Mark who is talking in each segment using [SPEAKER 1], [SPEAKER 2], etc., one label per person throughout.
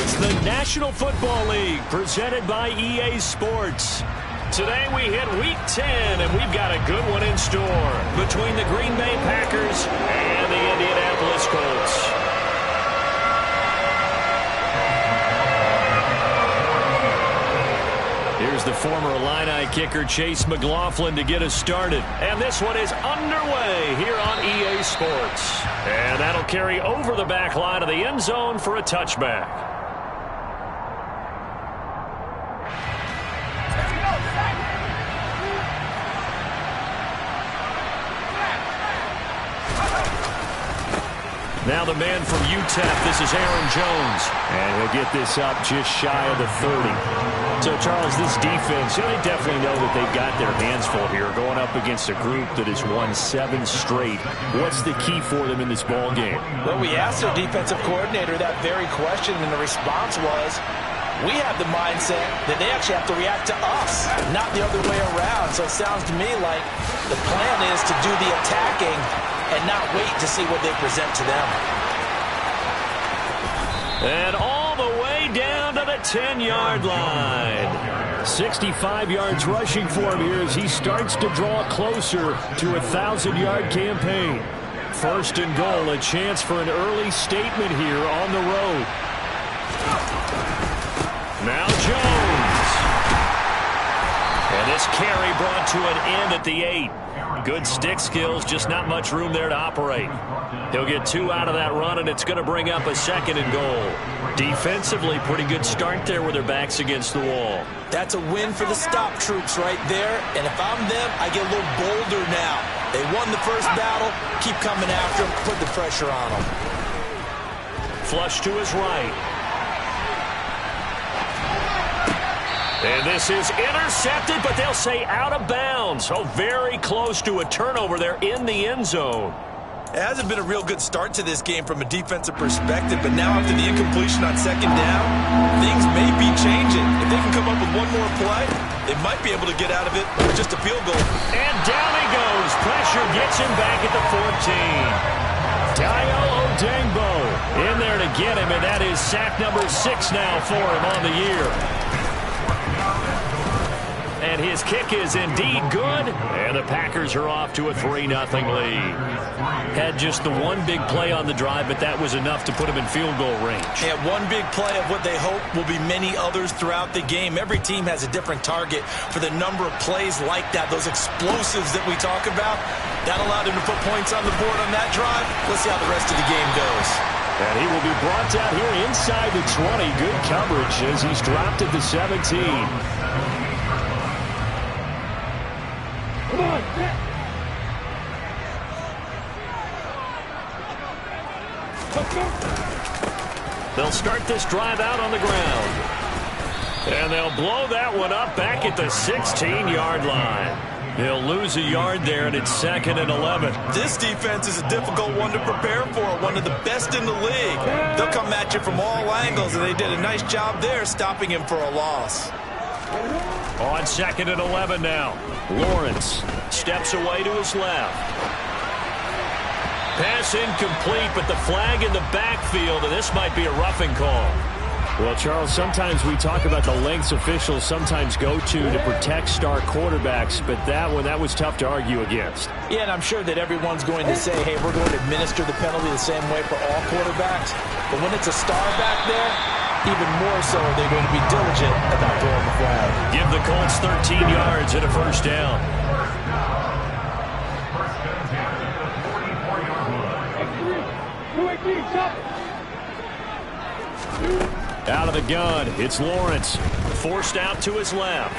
[SPEAKER 1] It's the National Football League presented by EA Sports. Today we hit Week 10, and we've got a good one in store between the Green Bay Packers and the Indianapolis Colts. Here's the former Illini kicker Chase McLaughlin to get us started. And this one is underway here on EA Sports. And that'll carry over the back line of the end zone for a touchback. Now the man from UTEP, this is Aaron Jones. And he'll get this up just shy of the 30. So, Charles, this defense, they definitely know that they've got their hands full here, going up against a group that has won 7 straight. What's the key for them in this ball game?
[SPEAKER 2] Well, we asked their defensive coordinator that very question, and the response was, we have the mindset that they actually have to react to us, not the other way around. So it sounds to me like the plan is to do the attacking and not wait to see what they present to them.
[SPEAKER 1] And all the way down to the 10-yard line. 65 yards rushing for him here as he starts to draw closer to a 1,000-yard campaign. First and goal, a chance for an early statement here on the road. Now Jones. And this carry brought to an end at the 8. Good stick skills, just not much room there to operate. He'll get 2 out of that run, and it's going to bring up a second and goal. Defensively, pretty good start there with their backs against the wall.
[SPEAKER 2] That's a win for the stop troops right there. And if I'm them, I get a little bolder now. They won the first battle. Keep coming after them. Put the pressure on them.
[SPEAKER 1] Flush to his right. And this is intercepted, but they'll say out of bounds. So very close to a turnover there in the end zone.
[SPEAKER 2] It hasn't been a real good start to this game from a defensive perspective, but now after the incompletion on second down, things may be changing. If they can come up with one more play, they might be able to get out of it with just a field goal.
[SPEAKER 1] And down he goes. Pressure gets him back at the 14. Dayo Odengbo in there to get him, and that is sack number 6 now for him on the year. And his kick is indeed good. And the Packers are off to a 3-0 lead. Had just the one big play on the drive, but that was enough to put him in field goal range.
[SPEAKER 2] And one big play of what they hope will be many others throughout the game. Every team has a different target for the number of plays like that, those explosives that we talk about. That allowed him to put points on the board on that drive. Let's see how the rest of the game goes.
[SPEAKER 1] And he will be brought down here inside the 20. Good coverage as he's dropped at the 17. They'll start this drive out on the ground. And they'll blow that one up back at the 16-yard line. They'll lose a yard there, and it's 2nd and 11.
[SPEAKER 2] This defense is a difficult one to prepare for, one of the best in the league. They'll come at you from all angles, and they did a nice job there stopping him for a loss.
[SPEAKER 1] On 2nd and 11 now. Lawrence steps away to his left. Pass incomplete, but the flag in the backfield, and this might be a roughing call. Well, Charles, sometimes we talk about the lengths officials sometimes go to protect star quarterbacks, but that was tough to argue against.
[SPEAKER 2] Yeah, and I'm sure that everyone's going to say, hey, we're going to administer the penalty the same way for all quarterbacks. But when it's a star back there, even more so they're going to be diligent about throwing the flag.
[SPEAKER 1] Give the Colts 13 yards and a first down. Out of the gun, it's Lawrence. Forced out to his left.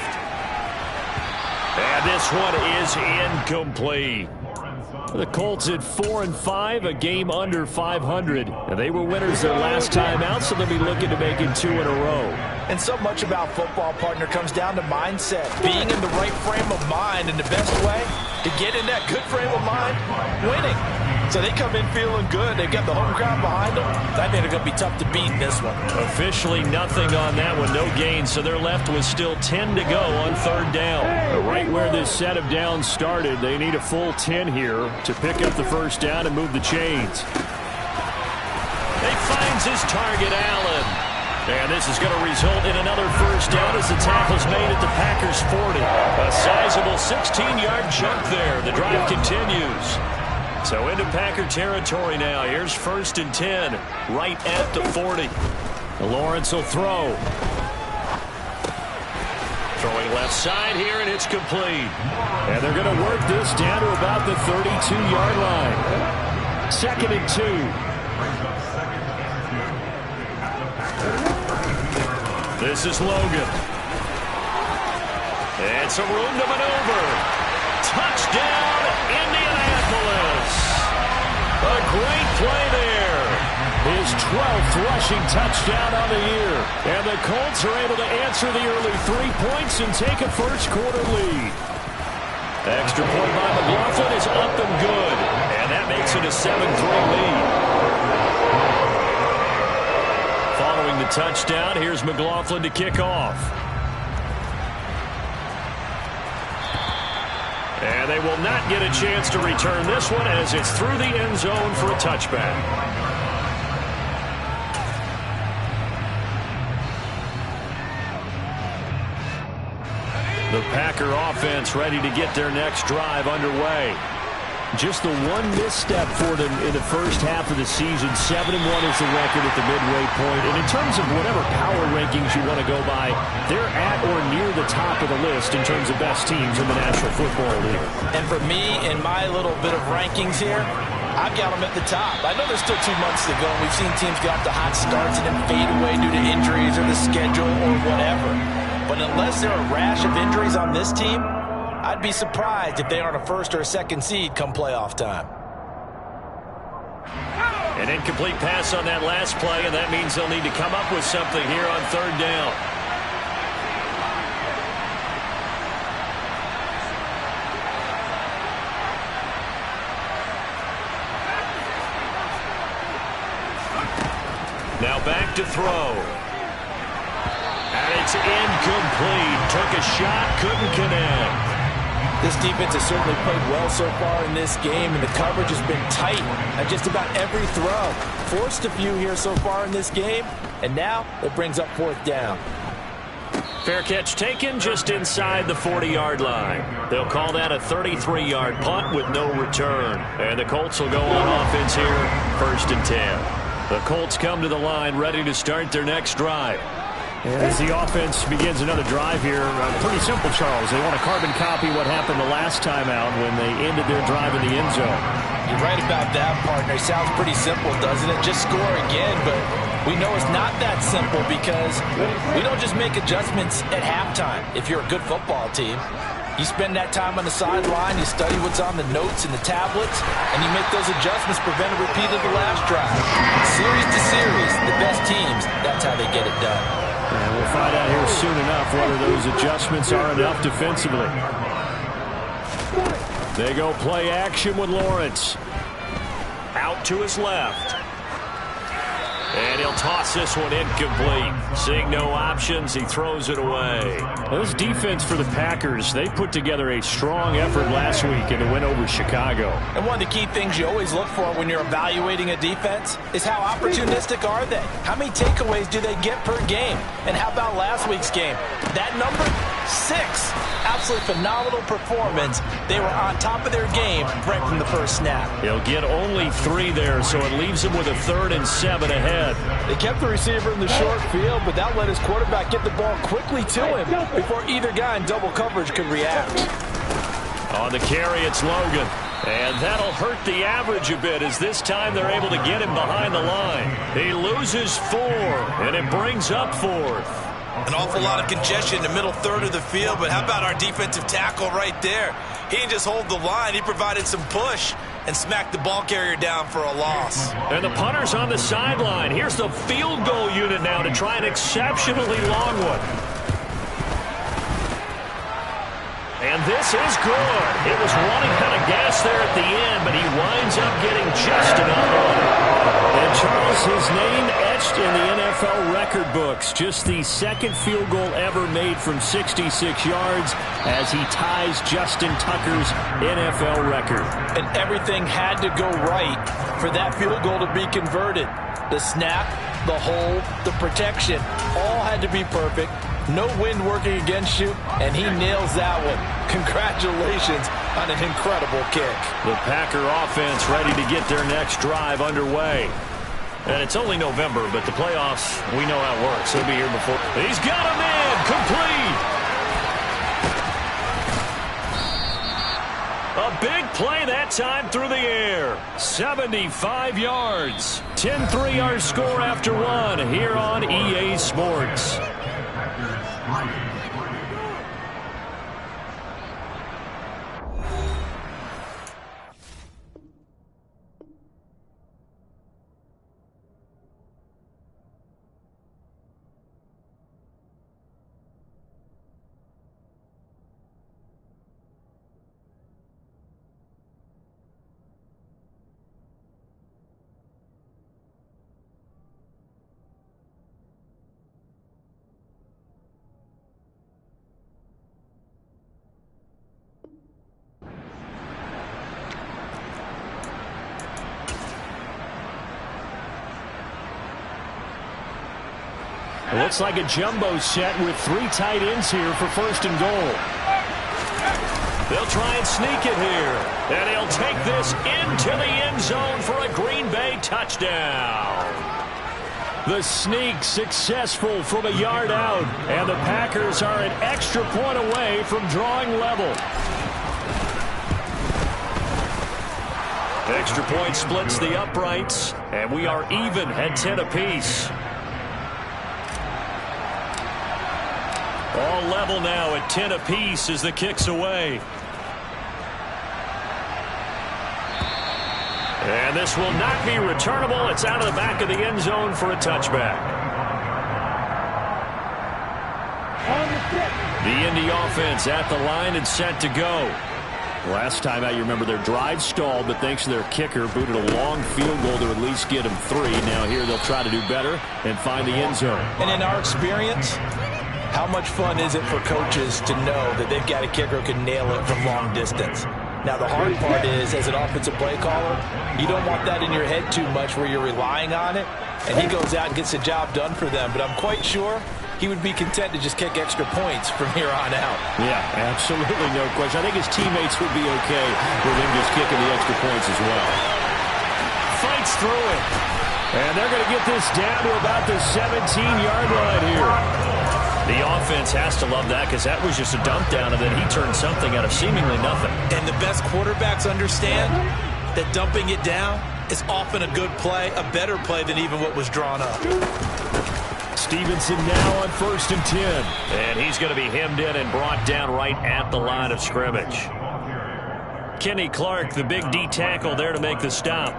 [SPEAKER 1] And this one is incomplete. The Colts at 4-5, a game under 500. And they were winners their last time out, so they'll be looking to make it 2 in a row.
[SPEAKER 2] And so much about football, partner, comes down to mindset. Being in the right frame of mind, and the best way to get in that good frame of mind, winning. So they come in feeling good. They've got the home crowd behind them. I think they're going to be tough to beat in this one.
[SPEAKER 1] Officially nothing on that one. No gain. So they're left with still 10 to go on 3rd down. Right where this set of downs started, they need a full 10 here to pick up the first down and move the chains. He finds his target, Allen. And this is going to result in another first down as the tackle's made at the Packers' 40. A sizable 16-yard jump there. The drive continues. So into Packer territory now. Here's 1st and 10, right at the 40. Lawrence will throw. Throwing left side here, and it's complete. And they're going to work this down to about the 32-yard line. 2nd and 2. This is Logan. And some room to maneuver. Touchdown, Indianapolis. A great play there. His 12th rushing touchdown on the year. And the Colts are able to answer the early 3 points and take a first-quarter lead. Extra point by McLaughlin is up and good. And that makes it a 7-3 lead. Following the touchdown, here's McLaughlin to kick off. And they will not get a chance to return this one as it's through the end zone for a touchback. The Packer offense ready to get their next drive underway. Just the one misstep for them in the first half of the season. 7-1 is the record at the midway point. And in terms of whatever power rankings you want to go by, they're at or near the top of the list in terms of best teams in the National Football League.
[SPEAKER 2] And for me, in my little bit of rankings here, I've got them at the top. I know there's still 2 months to go, and we've seen teams get off to hot starts and then fade away due to injuries or the schedule or whatever. But unless there are a rash of injuries on this team, I'd be surprised if they aren't a 1st or a 2nd seed come playoff time.
[SPEAKER 1] An incomplete pass on that last play, and that means they'll need to come up with something here on 3rd down. Now back to throw. And it's incomplete. Took a shot, couldn't connect.
[SPEAKER 2] This defense has certainly played well so far in this game, and the coverage has been tight at just about every throw. Forced a few here so far in this game, and now it brings up 4th down.
[SPEAKER 1] Fair catch taken just inside the 40-yard line. They'll call that a 33-yard punt with no return. And the Colts will go on offense here, 1st and 10. The Colts come to the line ready to start their next drive. And as the offense begins another drive here, pretty simple, Charles. They want to carbon copy what happened the last time out when they ended their drive in the end zone.
[SPEAKER 2] You're right about that, partner. Sounds pretty simple, doesn't it? Just score again, but we know it's not that simple because we don't just make adjustments at halftime if you're a good football team. You spend that time on the sideline, you study what's on the notes and the tablets, and you make those adjustments, prevent a repeat of the last drive. Series to series, the best teams, that's how they get it done.
[SPEAKER 1] And we'll find out here soon enough whether those adjustments are enough defensively. They go play action with Lawrence. Out to his left. And he'll toss this one incomplete. Seeing no options, he throws it away. Well, this defense for the Packers, they put together a strong effort last week in the win over Chicago.
[SPEAKER 2] And one of the key things you always look for when you're evaluating a defense is how opportunistic are they? How many takeaways do they get per game? And how about last week's game? That number, 6. Absolutely phenomenal performance. They were on top of their game right from the first snap.
[SPEAKER 1] He'll get only 3 there, so it leaves him with a 3rd and 7 ahead.
[SPEAKER 2] They kept the receiver in the short field, but that let his quarterback get the ball quickly to him before either guy in double coverage could react.
[SPEAKER 1] On the carry, it's Logan. And that'll hurt the average a bit as this time they're able to get him behind the line. He loses 4, and it brings up 4th.
[SPEAKER 3] An awful lot of congestion in the middle 3rd of the field, but how about our defensive tackle right there? He didn't just hold the line, he provided some push and smacked the ball carrier down for a loss.
[SPEAKER 1] And the punter's on the sideline. Here's the field goal unit now to try an exceptionally long one. And this is good. It was running out of gas there at the end, but he winds up getting just enough on it. And Charles, his name etched in the NFL record books. Just the 2nd field goal ever made from 66 yards as he ties Justin Tucker's NFL record.
[SPEAKER 2] And everything had to go right for that field goal to be converted. The snap, the hole, the protection, all had to be perfect. No wind working against you, and he nails that one. Congratulations on an incredible kick.
[SPEAKER 1] The Packer offense ready to get their next drive underway. And it's only November, but the playoffs, we know how it works. He'll be here before. He's got him in, complete. A big play that time through the air. 75 yards. 10-3 our score after one here on EA Sports. It looks like a jumbo set with 3 tight ends here for first and goal. They'll try and sneak it here. And he'll take this into the end zone for a Green Bay touchdown. The sneak successful from a yard out. And the Packers are an extra point away from drawing level. Extra point splits the uprights. And we are even at 10 apiece. All level now at 10 apiece as the kick's away. And this will not be returnable. It's out of the back of the end zone for a touchback. The Indy offense at the line and set to go. Last time out, you remember their drive stalled, but thanks to their kicker, booted a long field goal to at least get them 3. Now here they'll try to do better and find the end zone.
[SPEAKER 2] And in our experience, how much fun is it for coaches to know that they've got a kicker who can nail it from long distance? Now, the hard part is, as an offensive play caller, you don't want that in your head too much where you're relying on it, and he goes out and gets the job done for them. But I'm quite sure he would be content to just kick extra points from here on out.
[SPEAKER 1] Yeah, absolutely no question. I think his teammates would be okay with him just kicking the extra points as well. Fights through it. And they're going to get this down to about the 17-yard line here. The offense has to love that because that was just a dump down, and then he turned something out of seemingly nothing.
[SPEAKER 3] And the best quarterbacks understand that dumping it down is often a good play, a better play than even what was drawn up.
[SPEAKER 1] Stevenson now on 1st and 10. And he's going to be hemmed in and brought down right at the line of scrimmage. Kenny Clark, the big D tackle there to make the stop.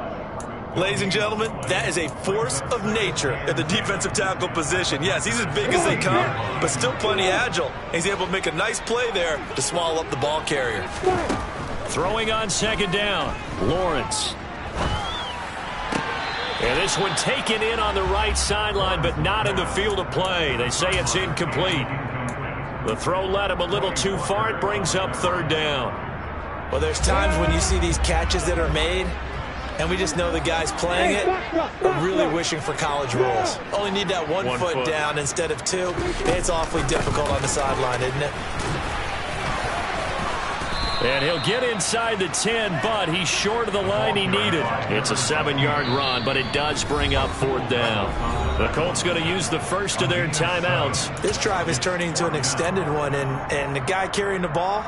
[SPEAKER 3] Ladies and gentlemen, that is a force of nature at the defensive tackle position. Yes, he's as big as they come, but still plenty agile. He's able to make a nice play there to swallow up the ball carrier.
[SPEAKER 1] Throwing on 2nd down, Lawrence. And this one taken in on the right sideline, but not in the field of play. They say it's incomplete. The throw led him a little too far. It brings up 3rd down.
[SPEAKER 3] Well, there's times when you see these catches that are made, and we just know the guys playing it are really wishing for college rules. Only need that one foot down instead of 2. It's awfully difficult on the sideline, isn't it?
[SPEAKER 1] And he'll get inside the 10, but he's short of the line he needed. It's a 7-yard run, but it does bring up 4th down. The Colts going to use the first of their timeouts.
[SPEAKER 3] This drive is turning into an extended one, and the guy carrying the ball,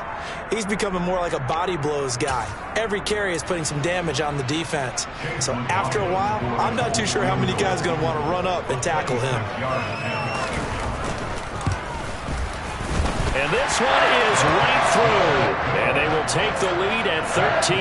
[SPEAKER 3] he's becoming more like a body blows guy. Every carry is putting some damage on the defense. So after a while, I'm not too sure how many guys are going to want to run up and tackle him.
[SPEAKER 1] And this one is right through. And they will take the lead at 13-10.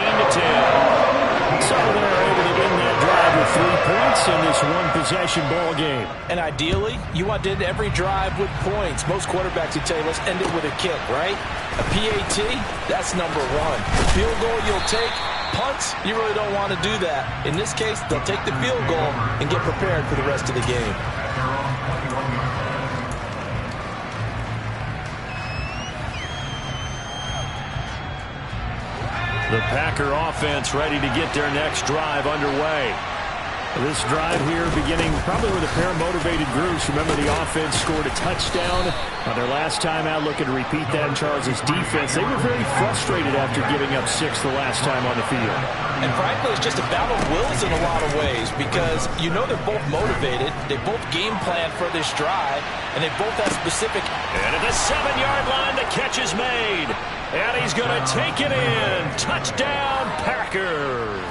[SPEAKER 1] So they're able to end that drive with 3 points in this one-possession ball game.
[SPEAKER 2] And ideally, you want to end every drive with points. Most quarterbacks would tell you, let's end it with a kick, right? A PAT, that's number 1. Field goal you'll take. Punts, you really don't want to do that. In this case, they'll take the field goal and get prepared for the rest of the game.
[SPEAKER 1] The Packer offense ready to get their next drive underway. This drive here beginning probably with a pair of motivated groups. Remember, the offense scored a touchdown on their last time out, looking to repeat that in Charles' defense. They were very frustrated after giving up 6 the last time on the field. And frankly, it's just a battle of wills in a lot of ways because you know they're both motivated. They both game plan for this drive, and they both have specific. And at the 7-yard line, the catch is made. And he's going to take it in. Touchdown, Packers.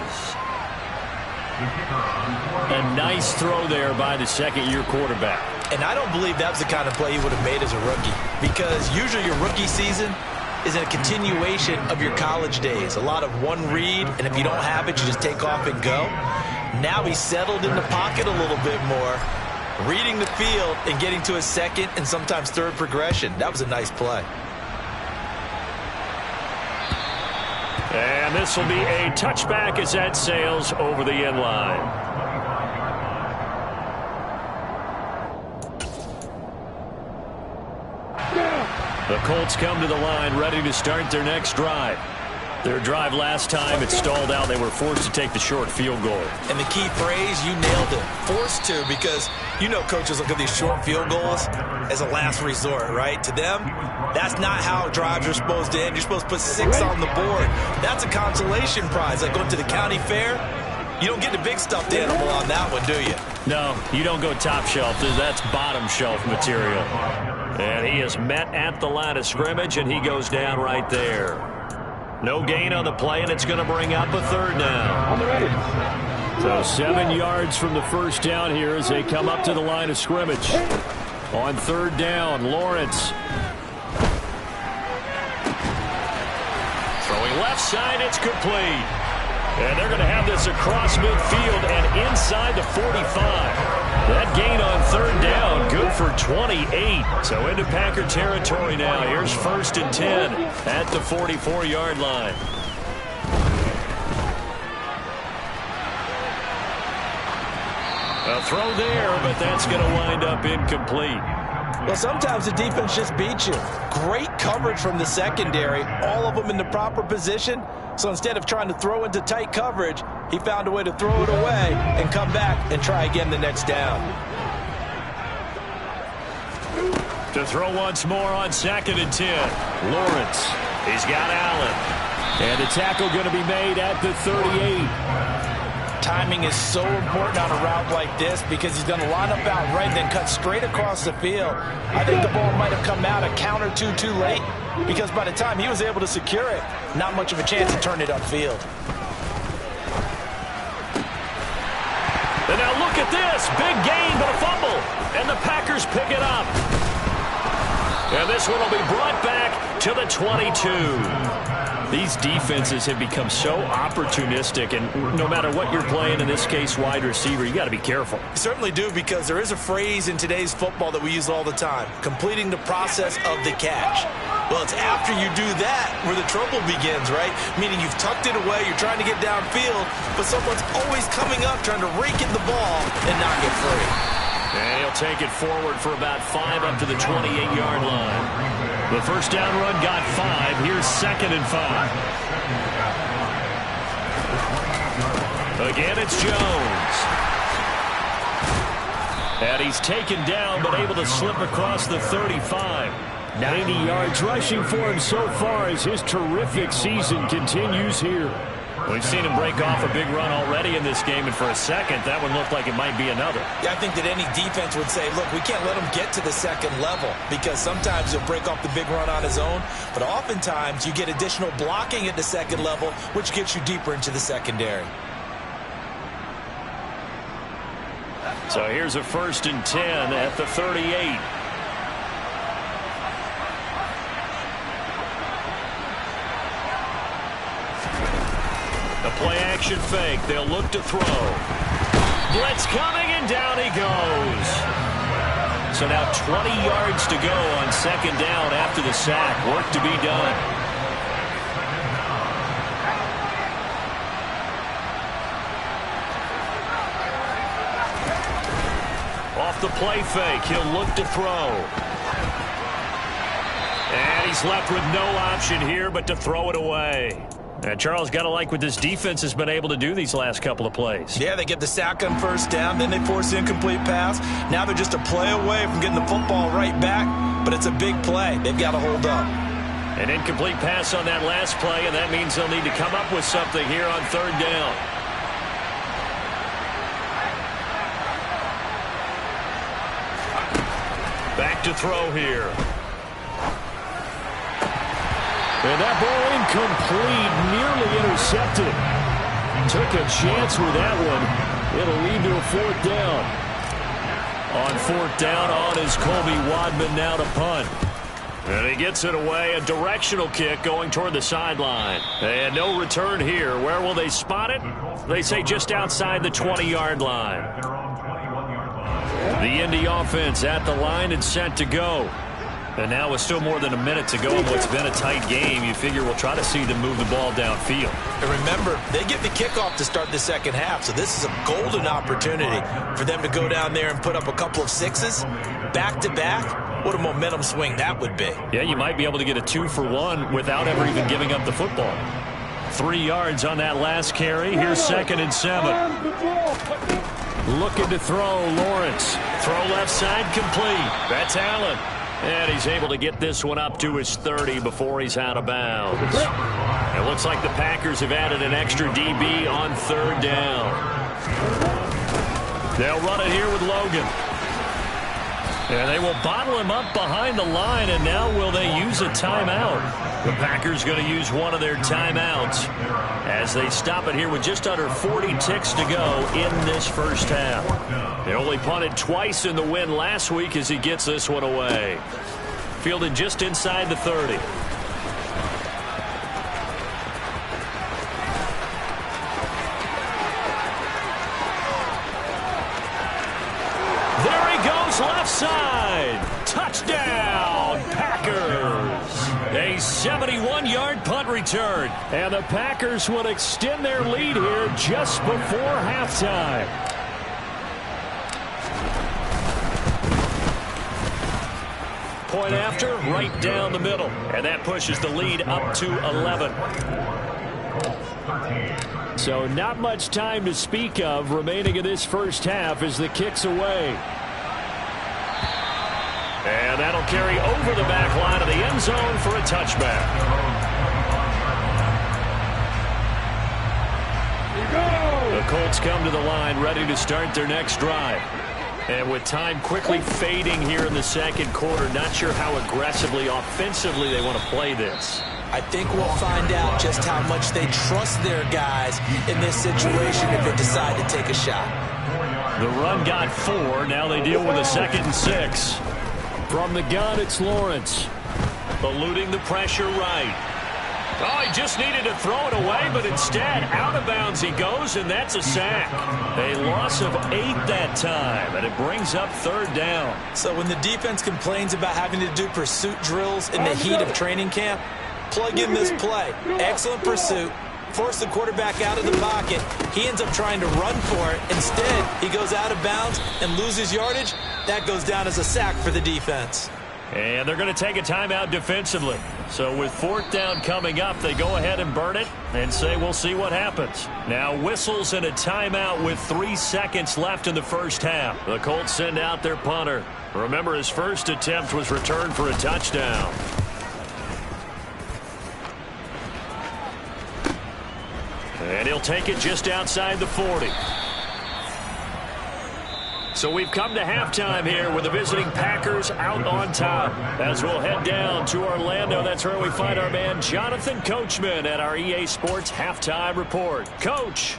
[SPEAKER 1] A nice throw there by the second-year quarterback.
[SPEAKER 3] And I don't believe that was the kind of play he would have made as a rookie, because usually your rookie season is a continuation of your college days. A lot of one read, and if you don't have it, you just take off and go. Now he's settled in the pocket a little bit more, reading the field and getting to his second and sometimes third progression. That was a nice play.
[SPEAKER 1] And this will be a touchback as that sails over the end line. The Colts come to the line ready to start their next drive. Their drive last time, it stalled out. They were forced to take the short field goal.
[SPEAKER 3] And the key phrase, you nailed it, forced to, because you know coaches look at these short field goals as a last resort, right? To them, that's not how drives are supposed to end. You're supposed to put 6 on the board. That's a consolation prize. Like going to the county fair, you don't get the big stuffed animal on that one, do you?
[SPEAKER 1] No, you don't go top shelf. That's bottom shelf material. And he is met at the line of scrimmage, and he goes down right there. No gain on the play, and it's going to bring up a third down. So 7 yards from the first down here as they come up to the line of scrimmage. On third down, Lawrence. Throwing left side, it's complete. And they're going to have this across midfield and inside the 45. That gain on third down, good for 28. So into Packer territory now. Here's 1st and 10 at the 44-yard line. A throw there, but that's going to wind up incomplete.
[SPEAKER 3] Well, sometimes the defense just beats you. Great coverage from the secondary, all of them in the proper position. So instead of trying to throw into tight coverage, he found a way to throw it away and come back and try again the next down.
[SPEAKER 1] To throw once more on 2nd and 10. Lawrence. He's got Allen. And the tackle going to be made at the 38.
[SPEAKER 3] Timing is so important on a route like this because he's going to line up out right and then cut straight across the field. I think the ball might have come out a count or two too late because by the time he was able to secure it, not much of a chance to turn it upfield.
[SPEAKER 1] And now look at this. Big gain, but a fumble. And the Packers pick it up. And this one will be brought back to the 22. These defenses have become so opportunistic, and no matter what you're playing, in this case, wide receiver, you got to be careful.
[SPEAKER 3] You certainly do, because there is a phrase in today's football that we use all the time, completing the process of the catch. Well, it's after you do that where the trouble begins, right? Meaning you've tucked it away, you're trying to get downfield, but someone's always coming up trying to rake in the ball and knock it free.
[SPEAKER 1] And he'll take it forward for about 5 up to the 28-yard line. The first down run got 5. Here's 2nd and 5. Again, it's Jones. And he's taken down, but able to slip across the 35. 90 yards rushing for him so far as his terrific season continues here. We've seen him break off a big run already in this game, and for a second, that one looked like it might be another.
[SPEAKER 3] Yeah, I think that any defense would say, look, we can't let him get to the second level because sometimes he'll break off the big run on his own, but oftentimes you get additional blocking at the second level, which gets you deeper into the secondary.
[SPEAKER 1] So here's a 1st and 10 at the 38. A play-action fake. They'll look to throw. Blitz coming, and down he goes. So now 20 yards to go on 2nd down after the sack. Work to be done. Off the play fake, he'll look to throw. And he's left with no option here but to throw it away. And Charles, got to like what this defense has been able to do these last couple of plays.
[SPEAKER 3] Yeah, they get the sack on first down, then they force the incomplete pass. Now they're just a play away from getting the football right back, but it's a big play. They've got to hold up.
[SPEAKER 1] An incomplete pass on that last play, and that means they'll need to come up with something here on third down. Back to throw here.
[SPEAKER 4] And that ball incomplete, nearly intercepted. Took a chance with that one. It'll lead to a fourth down.
[SPEAKER 1] On fourth down, on is Colby Wadman now to punt. And he gets it away, a directional kick going toward the sideline. And no return here. Where will they spot it? They say just outside the 20-yard line. The Indy offense at the line and set to go. And now with still more than a minute to go in what's been a tight game, you figure we'll try to see them move the ball downfield.
[SPEAKER 3] And remember, they get the kickoff to start the second half, so this is a golden opportunity for them to go down there and put up a couple of sixes back-to-back. What a momentum swing that would be.
[SPEAKER 1] Yeah, you might be able to get a 2-for-1 without ever even giving up the football. 3 yards on that last carry. Here's 2nd and 7. Looking to throw, Lawrence. Throw left side complete. That's Allen. And he's able to get this one up to his 30 before he's out of bounds. It looks like the Packers have added an extra DB on third down. They'll run it here with Logan. And they will bottle him up behind the line, and now will they use a timeout? The Packers going to use one of their timeouts as they stop it here with just under 40 ticks to go in this first half. They only punted twice in the win last week as he gets this one away. Fielded just inside the 30. Left side. Touchdown, Packers. A 71-yard punt return. And the Packers will extend their lead here just before halftime. Point after, right down the middle. And that pushes the lead up to 11.
[SPEAKER 4] So not much time to speak of remaining in this first half as the kick's away.
[SPEAKER 1] And that'll carry over the back line of the end zone for a touchback. The Colts come to the line ready to start their next drive. And with time quickly fading here in the second quarter, not sure how aggressively, offensively they want to play this.
[SPEAKER 3] I think we'll find out just how much they trust their guys in this situation if they decide to take a shot.
[SPEAKER 1] The run got 4. Now they deal with a 2nd and 6.
[SPEAKER 4] From the gun, it's Lawrence.
[SPEAKER 1] Eluding the pressure right. Oh, he just needed to throw it away, but instead, out of bounds he goes, and that's a sack. A loss of 8 that time, and it brings up third down.
[SPEAKER 3] So when the defense complains about having to do pursuit drills in the heat of training camp, plug in this play. Excellent pursuit. Force the quarterback out of the pocket. He ends up trying to run for it. Instead, he goes out of bounds and loses yardage. That goes down as a sack for the defense.
[SPEAKER 1] And they're going to take a timeout defensively. So with fourth down coming up, they go ahead and burn it and say we'll see what happens. Now whistles and a timeout with 3 seconds left in the first half. The Colts send out their punter. Remember, his first attempt was returned for a touchdown. And he'll take it just outside the 40. So we've come to halftime here with the visiting Packers out on top. As we'll head down to Orlando, that's where we find our man Jonathan Coachman at our EA Sports Halftime Report. Coach.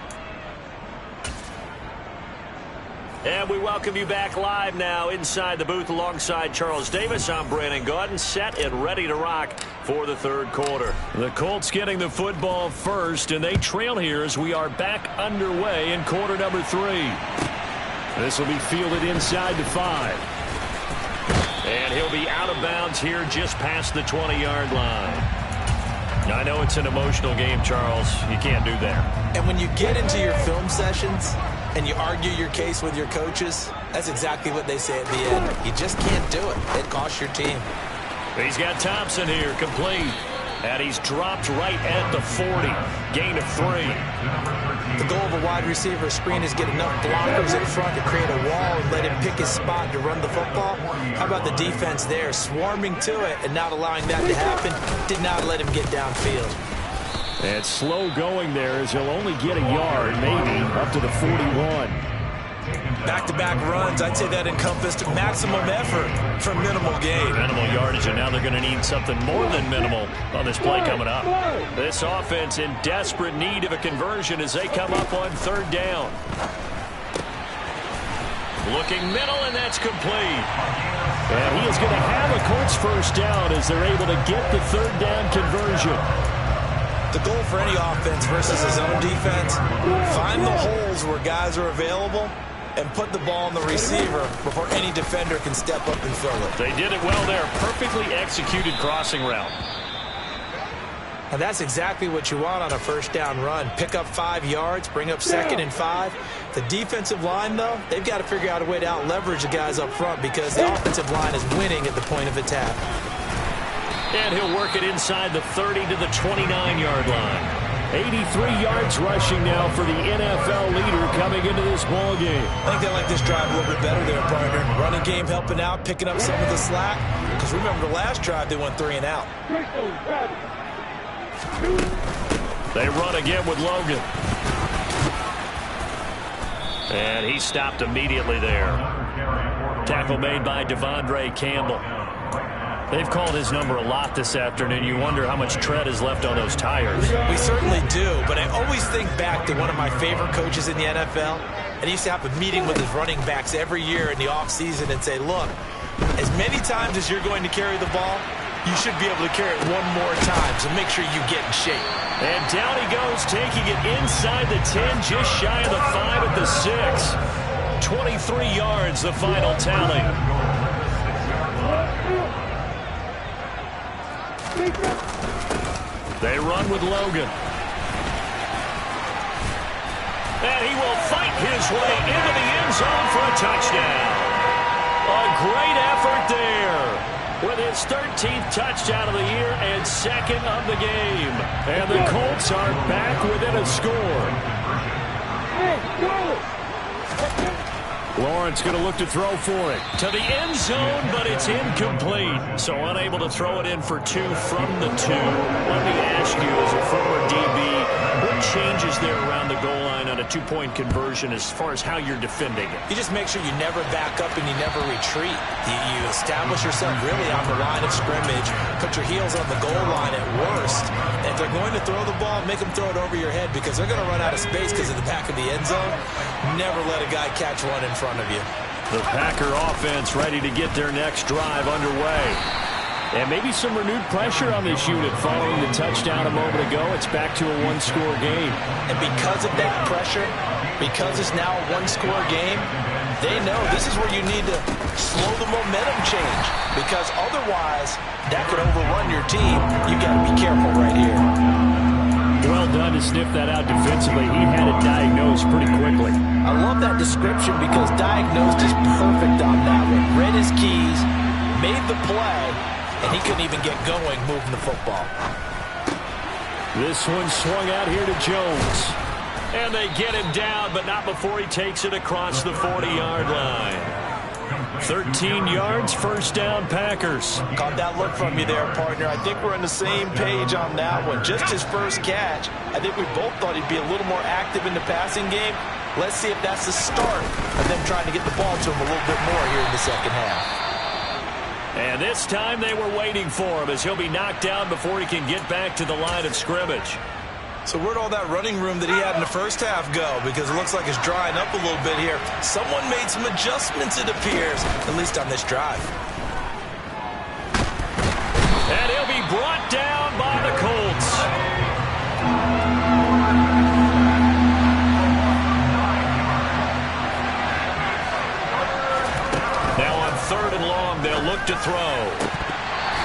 [SPEAKER 1] And we welcome you back live now inside the booth alongside Charles Davis. I'm Brandon Gaudin, set and ready to rock for the third quarter. The Colts getting the football first, and they trail here as we are back underway in quarter number 3. This will be fielded inside the 5. And he'll be out of bounds here just past the 20-yard line. I know it's an emotional game, Charles. You can't do that.
[SPEAKER 3] And when you get into your film sessions and you argue your case with your coaches, that's exactly what they say at the end. You just can't do it. It costs your team.
[SPEAKER 1] He's got Thompson here, complete. And he's dropped right at the 40. Gain of 3.
[SPEAKER 3] The goal of a wide receiver screen is get enough blockers in front to create a wall and let him pick his spot to run the football. How about the defense there, swarming to it and not allowing that to happen? Did not let him get downfield.
[SPEAKER 4] And slow going there as he'll only get a yard, maybe, up to the 41.
[SPEAKER 3] Back-to-back runs, I'd say that encompassed maximum effort for minimal gain.
[SPEAKER 1] Minimal yardage, and now they're going to need something more than minimal on this play coming up. This offense in desperate need of a conversion as they come up on 3rd down. Looking middle, and that's complete.
[SPEAKER 4] And he is going to have a Colts first down as they're able to get the 3rd down conversion.
[SPEAKER 3] The goal for any offense versus his own defense, find the holes where guys are available and put the ball on the receiver before any defender can step up and fill it.
[SPEAKER 1] They did it well there. Perfectly executed crossing route.
[SPEAKER 3] And that's exactly what you want on a 1st down run. Pick up 5 yards, bring up 2nd and 5. The defensive line, though, they've got to figure out a way to out-leverage the guys up front because the offensive line is winning at the point of attack.
[SPEAKER 1] And he'll work it inside the 30 to the 29-yard line.
[SPEAKER 4] 83 yards rushing now for the NFL leader coming into this ball game.
[SPEAKER 3] I think they like this drive a little bit better there, partner. Running game helping out, picking up some of the slack. Because remember, the last drive they went 3 and out.
[SPEAKER 1] They run again with Logan. And he stopped immediately there. Tackle made by Devondre Campbell. They've called his number a lot this afternoon. You wonder how much tread is left on those tires.
[SPEAKER 3] We certainly do, but I always think back to one of my favorite coaches in the NFL. And he used to have a meeting with his running backs every year in the offseason and say, look, as many times as you're going to carry the ball, you should be able to carry it one more time, so make sure you get in shape.
[SPEAKER 1] And down he goes, taking it inside the 10, just shy of the 5 at the 6. 23 yards, the final tally. They run with Logan. And he will fight his way into the end zone for a touchdown. A great effort there with his 13th touchdown of the year and 2nd of the game. And the Colts are back within a score. Lawrence going to look to throw for it. To the end zone, but it's incomplete. So unable to throw it in for 2 from the 2. Let me ask you, as a former DB, what changes there around the goal line on a 2-point conversion as far as how you're defending it?
[SPEAKER 3] You just make sure you never back up and you never retreat. You establish yourself really on the line of scrimmage, put your heels on the goal line at worst. And if they're going to throw the ball, make them throw it over your head because they're going to run out of space because of the back of the end zone. Never let a guy catch one in front of you.
[SPEAKER 1] The Packer offense ready to get their next drive underway.
[SPEAKER 4] And maybe some renewed pressure on this unit following the touchdown a moment ago. It's back to a 1-score game.
[SPEAKER 3] And because of that pressure, because it's now a 1-score game, they know this is where you need to slow the momentum change. Because otherwise, that could overrun your team. You got to be careful right here.
[SPEAKER 4] Well done to sniff that out defensively. He had it diagnosed pretty quickly.
[SPEAKER 3] I love that description because diagnosed is perfect on that one. Read his keys, made the play, and he couldn't even get going moving the football.
[SPEAKER 4] This one swung out here to Jones.
[SPEAKER 1] And they get him down, but not before he takes it across the 40-yard line. 13 yards, 1st down, Packers.
[SPEAKER 2] Caught that look from you there, partner. I think we're on the same page on that one. Just his first catch. I think we both thought he'd be a little more active in the passing game. Let's see if that's the start of them trying to get the ball to him a little bit more here in the second half.
[SPEAKER 1] And this time they were waiting for him as he'll be knocked down before he can get back to the line of scrimmage.
[SPEAKER 3] So where'd all that running room that he had in the first half go? Because it looks like it's drying up a little bit here. Someone made some adjustments, it appears, at least on this drive.
[SPEAKER 1] And he'll be brought down by the Colts. Now on 3rd and long, they'll look to throw.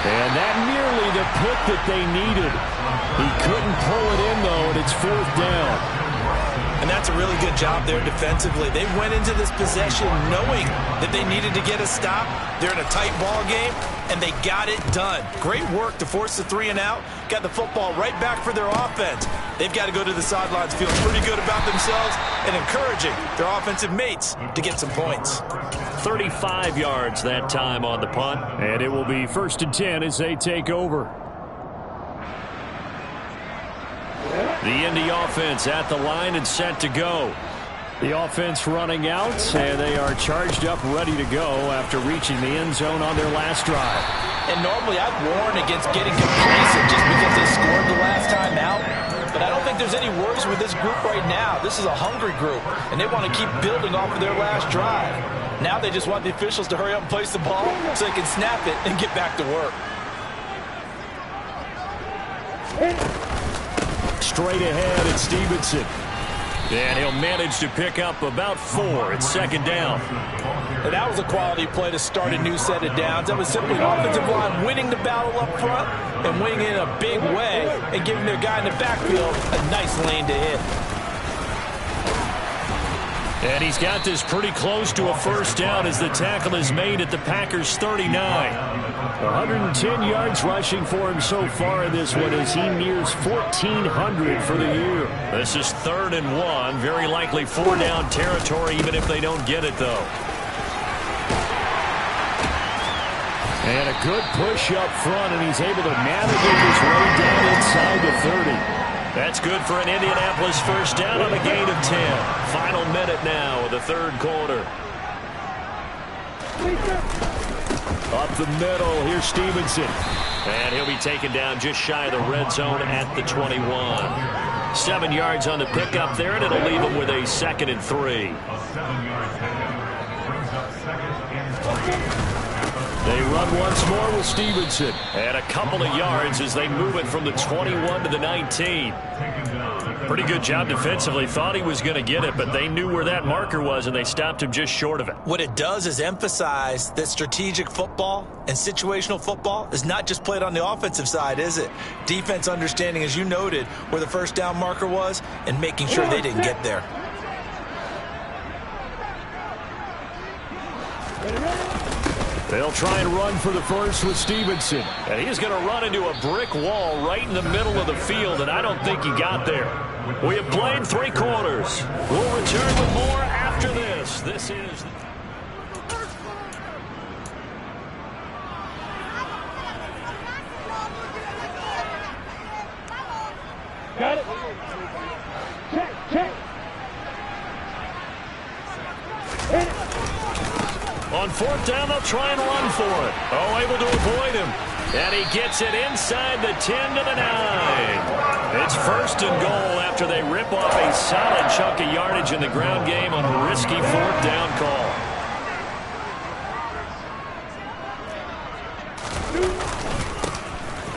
[SPEAKER 4] And that nearly the pick that they needed. He couldn't pull it in, though, and it's 4th down.
[SPEAKER 3] And that's a a really good job there defensively. They went into this possession knowing that they needed to get a stop. They're in a tight ball game, and they got it done. Great work to force the 3 and out. Got the football right back for their offense. They've got to go to the sidelines feeling pretty good about themselves and encouraging their offensive mates to get some points.
[SPEAKER 1] 35 yards that time on the punt.
[SPEAKER 4] And it will be 1st and 10 as they take over.
[SPEAKER 1] The Indy offense at the line and set to go.
[SPEAKER 4] The offense running out, and they are charged up, ready to go after reaching the end zone on their last drive.
[SPEAKER 2] And normally I'd warn against getting complacent just because they scored the last time out. But I don't think there's any worries with this group right now. This is a hungry group, and they want to keep building off of their last drive. Now they just want the officials to hurry up and place the ball so they can snap it and get back to work.
[SPEAKER 4] Straight ahead, it's Stevenson.
[SPEAKER 1] And he'll manage to pick up about 4. It's 2nd down.
[SPEAKER 2] And that was a quality play to start a new set of downs. That was simply an offensive line winning the battle up front and winning it in a big way and giving their guy in the backfield a nice lane to hit.
[SPEAKER 1] And he's got this pretty close to a 1st down as the tackle is made at the Packers' 39.
[SPEAKER 4] 110 yards rushing for him so far in this one as he nears 1,400 for the year.
[SPEAKER 1] This is 3rd and 1. Very likely 4-down territory even if they don't get it, though.
[SPEAKER 4] And a good push up front, and he's able to navigate his way down inside the 30.
[SPEAKER 1] That's good for an Indianapolis 1st down on a gain of 10. Final minute now of the 3rd quarter.
[SPEAKER 4] Up the middle, here's Stevenson.
[SPEAKER 1] And he'll be taken down just shy of the red zone at the 21. 7 yards on the pickup there, and it'll leave him with a 2nd and 3.
[SPEAKER 4] They run once more with Stevenson.
[SPEAKER 1] And a couple of yards as they move it from the 21 to the 19. Pretty good job defensively. Thought he was going to get it, but they knew where that marker was, and they stopped him just short of it.
[SPEAKER 3] What it does is emphasize that strategic football and situational football is not just played on the offensive side, is it? Defense understanding, as you noted, where the 1st down marker was and making sure they didn't get there.
[SPEAKER 4] They'll try and run for the 1st with Stevenson.
[SPEAKER 1] And he's going to run into a brick wall right in the middle of the field, and I don't think he got there. We have played 3 quarters. We'll return with more after this. This is...
[SPEAKER 5] Got it. Check. Hit it.
[SPEAKER 1] On 4th down, they'll try and run for it. Oh, able to avoid him. And he gets it inside the 10 to the 9. It's 1st and goal after they rip off a solid chunk of yardage in the ground game on a risky 4th down call.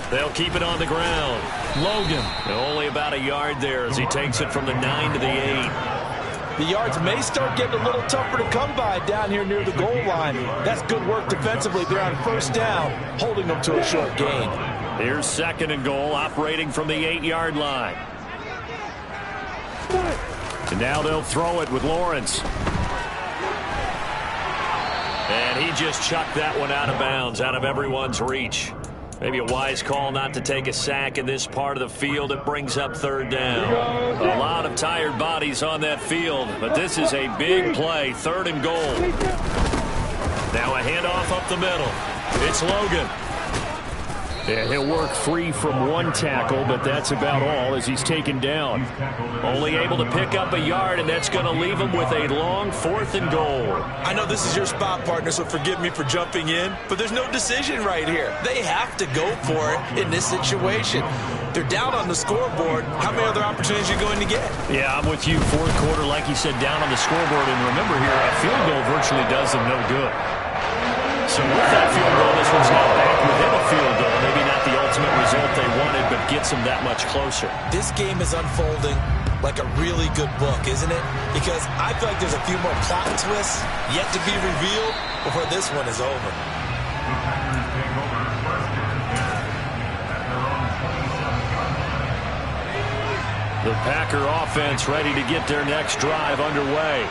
[SPEAKER 1] They'll keep it on the ground. Logan, only about a yard there as he takes it from the 9 to the 8.
[SPEAKER 2] The yards may start getting a little tougher to come by down here near the goal line. That's good work defensively there on 1st down, holding them to a short gain.
[SPEAKER 1] Here's 2nd and goal, operating from the 8-yard line.
[SPEAKER 4] And now they'll throw it with Lawrence.
[SPEAKER 1] And he just chucked that one out of bounds, out of everyone's reach. Maybe a wise call not to take a sack in this part of the field. It brings up 3rd down. A lot of tired bodies on that field, but this is a big play. 3rd and goal. Now a handoff up the middle. It's Logan.
[SPEAKER 4] Yeah, he'll work free from 1 tackle, but that's about all as he's taken down.
[SPEAKER 1] Only able to pick up a yard, and that's going to leave him with a long 4th and goal.
[SPEAKER 3] I know this is your spot, partner, so forgive me for jumping in, but there's no decision right here. They have to go for it in this situation. They're down on the scoreboard. How many other opportunities are you going to get?
[SPEAKER 1] Yeah, I'm with you. 4th quarter, like you said, down on the scoreboard. And remember here, a field goal virtually does them no good. So with that field goal, this one's now back within a field goal. Maybe not the ultimate result they wanted, but gets them that much closer.
[SPEAKER 3] This game is unfolding like a really good book, isn't it? Because I feel like there's a few more plot twists yet to be revealed before this one is over.
[SPEAKER 1] The Packer offense ready to get their next drive underway.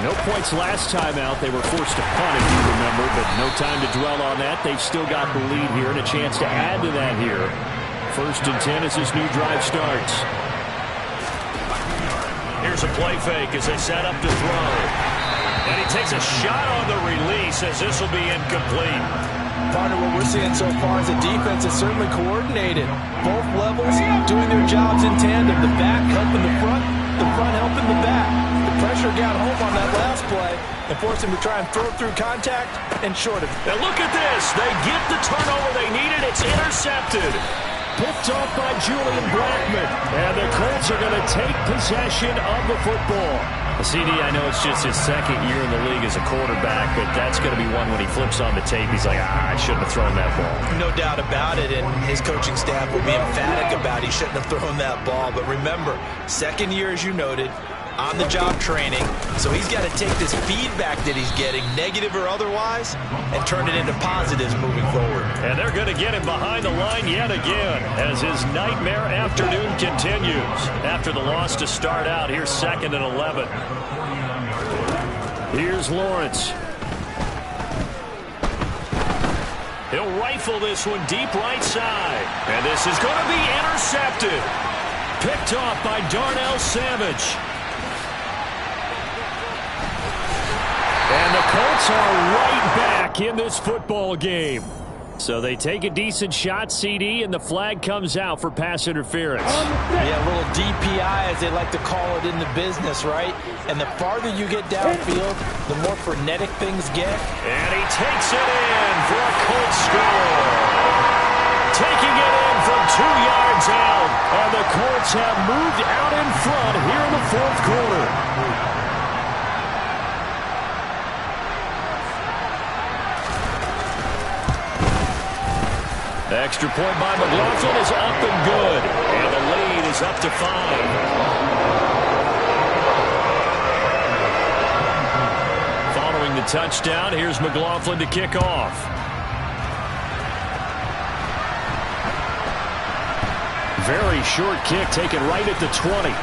[SPEAKER 4] No points last time out. They were forced to punt, if you remember, but no time to dwell on that. They've still got the lead here and a chance to add to that here. 1st and 10 as this new drive starts.
[SPEAKER 1] Here's a play fake as they set up to throw. And he takes a shot on the release as this will be incomplete.
[SPEAKER 2] Partner, what we're seeing so far is the defense is certainly coordinated. Both levels doing their jobs in tandem. The back helping the front helping the back. The pressure got home on that last play and forced him to try and throw through contact and short of it.
[SPEAKER 1] And look at this. They get the turnover they needed. It's intercepted.
[SPEAKER 4] Picked off by Julian Blackman. And the Colts are going to take possession of the football.
[SPEAKER 1] CD, I know it's just his 2nd year in the league as a quarterback, but that's going to be one when he flips on the tape. He's like, I shouldn't have thrown that ball.
[SPEAKER 2] No doubt about it, and his coaching staff will be emphatic about he shouldn't have thrown that ball. But remember, 2nd year, as you noted, on-the-job training, so he's got to take this feedback that he's getting, negative or otherwise, and turn it into positives moving forward.
[SPEAKER 1] And they're going to get him behind the line yet again as his nightmare afternoon continues. After the loss to start out, here's 2nd and 11.
[SPEAKER 4] Here's Lawrence.
[SPEAKER 1] He'll rifle this one deep right side. And this is going to be intercepted. Picked off by Darnell Savage.
[SPEAKER 4] And the Colts are right back in this football game. So they take a decent shot, CD, and the flag comes out for pass interference.
[SPEAKER 2] Yeah, a little DPI, as they like to call it in the business, right? And the farther you get downfield, the more frenetic things get.
[SPEAKER 1] And he takes it in for a Colts score. Taking it in from 2 yards out.
[SPEAKER 4] And the Colts have moved out in front here in the 4th quarter.
[SPEAKER 1] The extra point by McLaughlin is up and good. And the lead is up to 5. Following the touchdown, here's McLaughlin to kick off.
[SPEAKER 4] Very short kick taken right at the 20.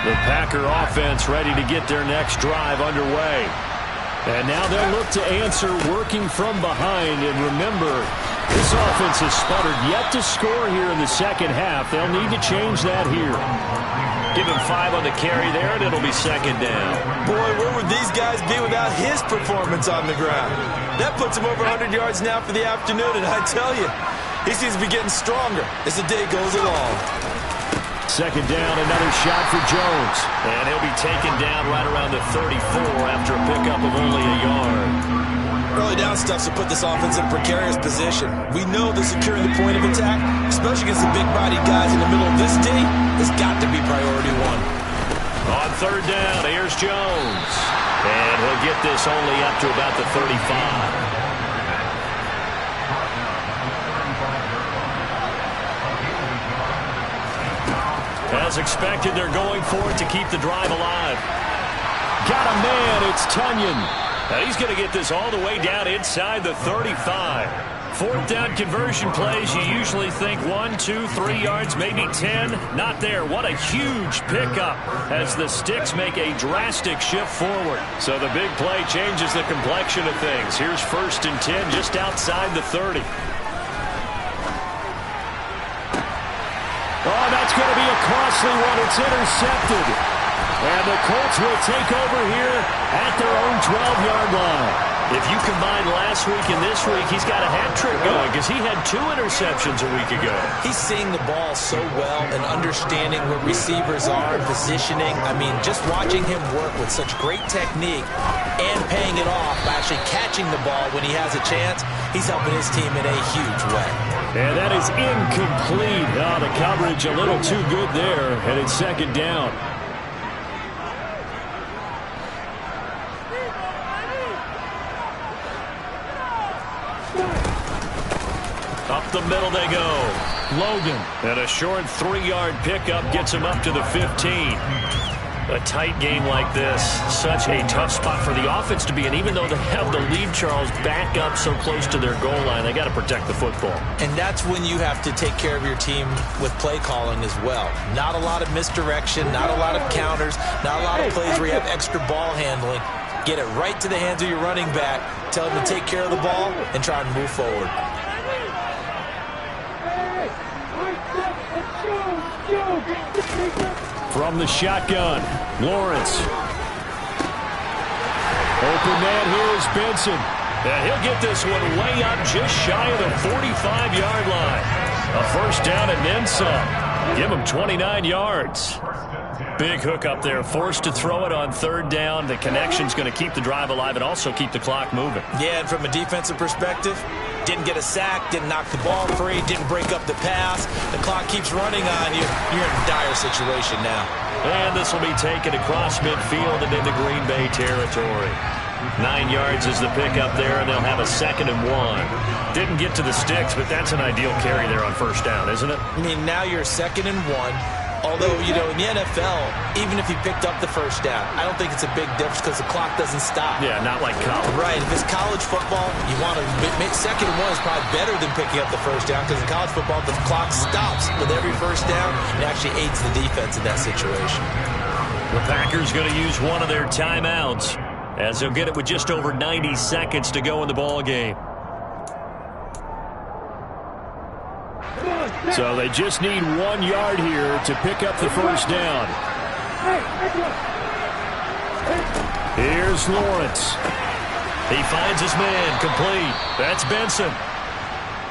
[SPEAKER 1] The Packer offense ready to get their next drive underway.
[SPEAKER 4] And now they'll look to answer working from behind. And remember, this offense has sputtered yet to score here in the 2nd half. They'll need to change that here.
[SPEAKER 1] Give him 5 on the carry there, and it'll be 2nd down.
[SPEAKER 2] Boy, where would these guys be without his performance on the ground? That puts him over 100 yards now for the afternoon, and I tell you, he seems to be getting stronger as the day goes along.
[SPEAKER 4] 2nd down, another shot for Jones.
[SPEAKER 1] And he'll be taken down right around the 34 after a pickup of only a yard.
[SPEAKER 2] Early down stuffs will put this offense in a precarious position. We know that securing the point of attack, especially against the big-bodied guys in the middle of this D, has got to be priority 1.
[SPEAKER 1] On 3rd down, here's Jones. And he'll get this only up to about the 35. As expected, they're going for it to keep the drive alive.
[SPEAKER 4] Got a man, it's Tunyon.
[SPEAKER 1] Now he's going to get this all the way down inside the 35. 4th down conversion plays, you usually think 1, 2, 3 yards, maybe 10. Not there. What a huge pickup as the sticks make a drastic shift forward. So the big play changes the complexion of things. Here's 1st and 10 just outside the 30.
[SPEAKER 4] Oh, that's going to be a costly one. It's intercepted. And the Colts will take over here at their own 12-yard line.
[SPEAKER 1] If you combine last week and this week, he's got a hat trick going because he had 2 interceptions a week ago.
[SPEAKER 2] He's seeing the ball so well and understanding where receivers are, positioning. I mean, just watching him work with such great technique and paying it off by actually catching the ball when he has a chance, he's helping his team in a huge way.
[SPEAKER 4] And that is incomplete. Oh, the coverage a little too good there, and it's 2nd down.
[SPEAKER 1] Up the middle they go. Logan. And a short 3-yard pickup gets him up to the 15. A tight game like this, such a tough spot for the offense to be in. Even though they have the lead, Charles, back up so close to their goal line, they got to protect the football.
[SPEAKER 2] And that's when you have to take care of your team with play calling as well. Not a lot of misdirection, not a lot of counters, not a lot of plays where you have extra ball handling. Get it right to the hands of your running back, tell him to take care of the ball, and try and move forward.
[SPEAKER 4] From the shotgun, Lawrence. Open man here is Benson.
[SPEAKER 1] And he'll get this one way up just shy of the 45-yard line. A first down and then some. Give him 29 yards. Big hook up there, forced to throw it on third down. The connection's going to keep the drive alive and also keep the clock moving.
[SPEAKER 2] Yeah, and from a defensive perspective, didn't get a sack, didn't knock the ball free, didn't break up the pass. The clock keeps running on you. You're in a dire situation now.
[SPEAKER 1] And this will be taken across midfield and into Green Bay territory. 9 yards is the pickup there, and they'll have a 2nd and 1. Didn't get to the sticks, but that's an ideal carry there on first down, isn't it?
[SPEAKER 2] I mean, now you're 2nd and 1. Although, you know, in the NFL, even if you picked up the first down, I don't think it's a big difference because the clock doesn't stop.
[SPEAKER 1] Yeah, not like college.
[SPEAKER 2] Right. If it's college football, you want to make 2nd and 1 is probably better than picking up the first down because in college football, the clock stops with every first down and actually aids the defense in that situation.
[SPEAKER 1] The Packers going to use one of their timeouts as they'll get it with just over 90 seconds to go in the ball game.
[SPEAKER 4] So they just need 1 yard here to pick up the first down. Here's Lawrence.
[SPEAKER 1] He finds his man, complete. That's Benson.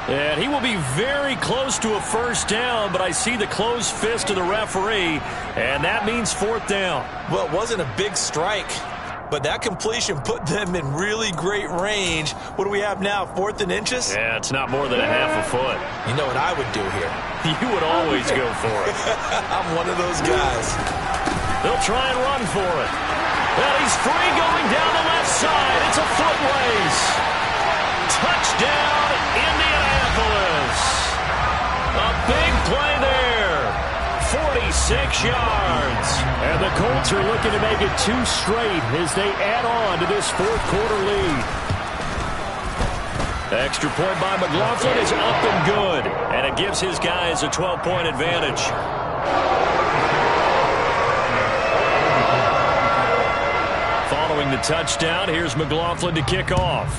[SPEAKER 1] And he will be very close to a first down, but I see the closed fist of the referee, and that means 4th down.
[SPEAKER 2] Well, it wasn't a big strike, but that completion put them in really great range. What do we have now, 4th and inches?
[SPEAKER 1] Yeah, it's not more than a half a foot.
[SPEAKER 2] You know what I would do here?
[SPEAKER 1] You would always go for it.
[SPEAKER 2] I'm one of those guys.
[SPEAKER 1] They'll try and run for it. And he's free going down the left side. It's a foot race. Touchdown, Indianapolis. A big play there. 46 yards.
[SPEAKER 4] And the Colts are looking to make it 2 straight as they add on to this 4th quarter lead.
[SPEAKER 1] The extra point by McLaughlin is up and good. And it gives his guys a 12-point advantage. Following the touchdown, here's McLaughlin to kick off.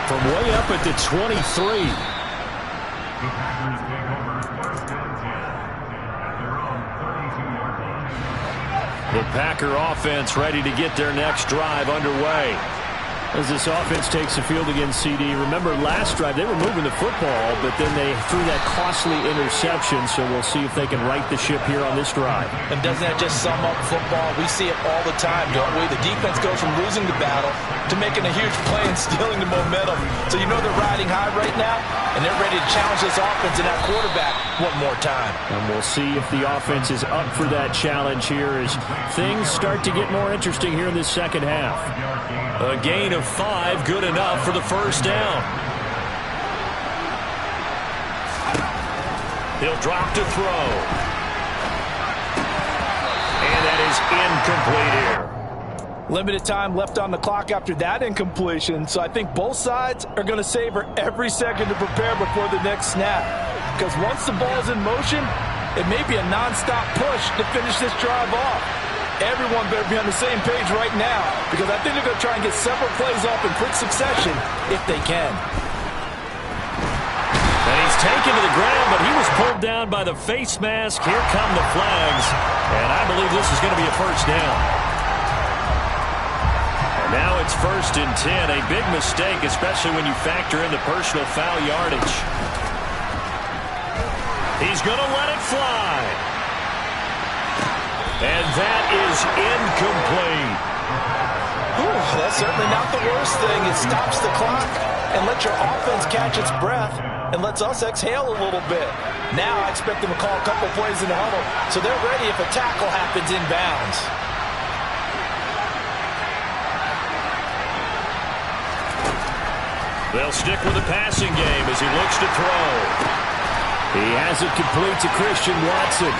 [SPEAKER 4] From way up at the 23.
[SPEAKER 1] The Packer offense ready to get their next drive underway.
[SPEAKER 4] As this offense takes the field against CD, remember last drive they were moving the football, but then they threw that costly interception, so we'll see if they can right the ship here on this drive.
[SPEAKER 2] And doesn't that just sum up football? We see it all the time, don't we? The defense goes from losing the battle to making a huge play and stealing the momentum. So you know they're riding high right now, and they're ready to challenge this offense and that quarterback one more time.
[SPEAKER 4] And we'll see if the offense is up for that challenge here as things start to get more interesting here in this second half.
[SPEAKER 1] A gain of 5, good enough for the first down. He'll drop to throw. And that is incomplete here.
[SPEAKER 3] Limited time left on the clock after that incompletion, so I think both sides are going to savor every second to prepare before the next snap. Because once the ball's in motion, it may be a nonstop push to finish this drive off. Everyone better be on the same page right now because I think they're going to try and get several plays off in quick succession if they can.
[SPEAKER 1] And he's taken to the ground, but he was pulled down by the face mask. Here come the flags, and I believe this is going to be a first down. And now it's 1st and 10, a big mistake, especially when you factor in the personal foul yardage. He's going to let it fly. And that is incomplete.
[SPEAKER 2] That's certainly not the worst thing. It stops the clock and lets your offense catch its breath and lets us exhale a little bit. Now I expect them to call a couple plays in the huddle so they're ready if a tackle happens inbounds.
[SPEAKER 1] They'll stick with the passing game as he looks to throw.
[SPEAKER 4] He has it complete to Christian Watson.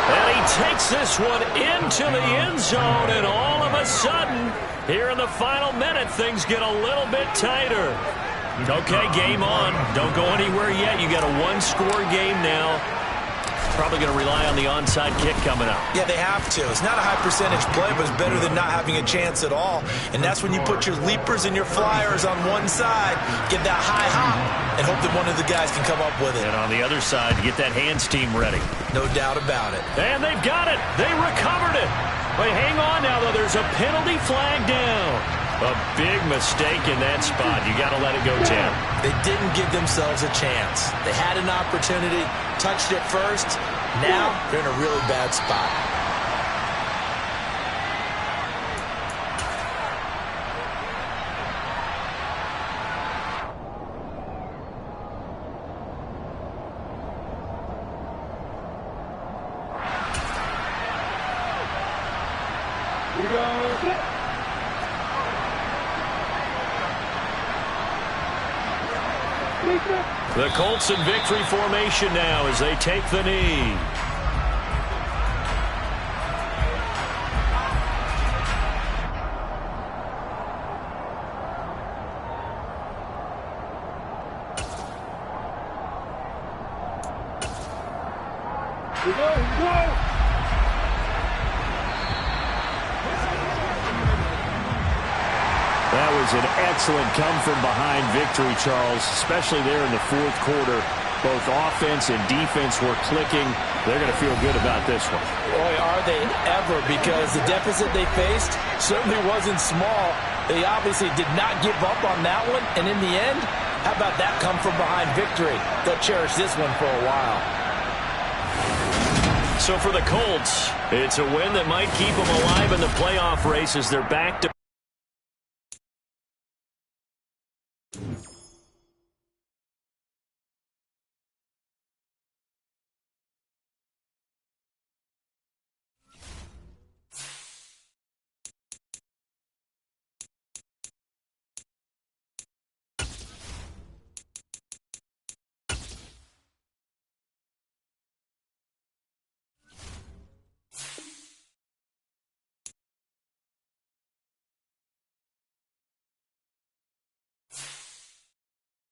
[SPEAKER 1] And he takes this one into the end zone, and all of a sudden, here in the final minute, things get a little bit tighter. Okay, game on. Don't go anywhere yet. You got a one-score game now. Probably going to rely on the onside kick coming up.
[SPEAKER 3] Yeah, they have to. It's not a high percentage play, but it's better than not having a chance at all. And that's when you put your leapers and your flyers on one side, get that high hop, and hope that one of the guys can come up with it.
[SPEAKER 1] And on the other side, get that hands team ready.
[SPEAKER 3] No doubt about it.
[SPEAKER 1] And they've got it. They recovered it. But hang on now, though. There's a penalty flag down. A big mistake in that spot. You got to let it go, Tim.
[SPEAKER 3] They didn't give themselves a chance. They had an opportunity, touched it first. Now they're in a really bad spot.
[SPEAKER 5] Here we go.
[SPEAKER 1] The Colts in victory formation now as they take the knee.
[SPEAKER 5] Here we go.
[SPEAKER 4] That was an excellent come-from-behind victory, Charles, especially there in the fourth quarter. Both offense and defense were clicking. They're going to feel good about this one.
[SPEAKER 2] Boy, are they ever, because the deficit they faced certainly wasn't small. They obviously did not give up on that one, and in the end, how about that come-from-behind victory? They'll cherish this one for a while.
[SPEAKER 1] So for the Colts, it's a win that might keep them alive in the playoff race as they're back to